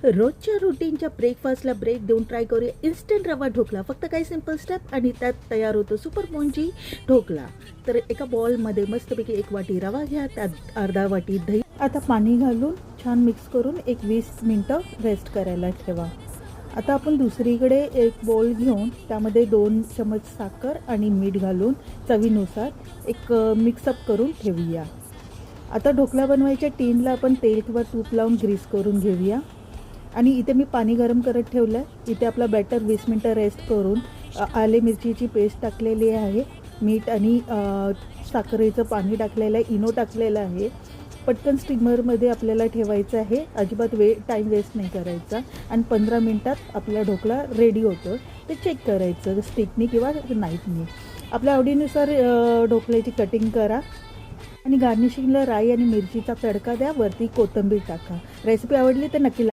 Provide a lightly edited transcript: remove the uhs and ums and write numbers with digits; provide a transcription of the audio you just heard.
रोजच्या रुटीनच्या ब्रेकफास्टला ब्रेक देऊन ट्राय करूया इन्स्टंट रवा ढोकला. फक्त काही सिंपल स्टेप आणि त्यात तयार होतो सुपर स्पॉन्जी ढोकला. तर एका बॉलमध्ये मस्तपैकी 1 वाटी रवा घ्या, त्यात अर्धा वाटी दही. आता पाणी घालून छान मिक्स करून 20 मिनटं रेस्ट करायला ठेवा. आता आपण दुसरीकडे एक बोल घेऊन त्यामध्ये 2 चमच साखर आणि मीठ घालून चवीनुसार एक मिक्सअप करून ठेवूया. आता ढोकळा बनवायच्या टीनला आपण तेल किंवा तूप लावून ग्रीस करून घेऊया. आणि इथे मी पाणी गरम करत ठेवलं आहे. इथे आपला बॅटर 20 मिनटं रेस्ट करून आले मिरचीची पेस्ट टाकलेली आहे, मीठ आणि साखरेचं पाणी टाकलेलं आहे, इनो टाकलेलं आहे. पटकन स्टीमरमध्ये आपल्याला ठेवायचं आहे, अजिबात टाईम वेस्ट नाही करायचा. आणि 15 मिनटात आपला ढोकळा रेडी होतो. ते चेक करायचं स्टिकनी किंवा नाईफनी. आपल्या आवडीनुसार ढोकळ्याची कटिंग करा आणि गार्निशिंगला राई आणि मिरचीचा तडका द्या, वरती कोथिंबीर टाका. रेसिपी आवडली तर नक्की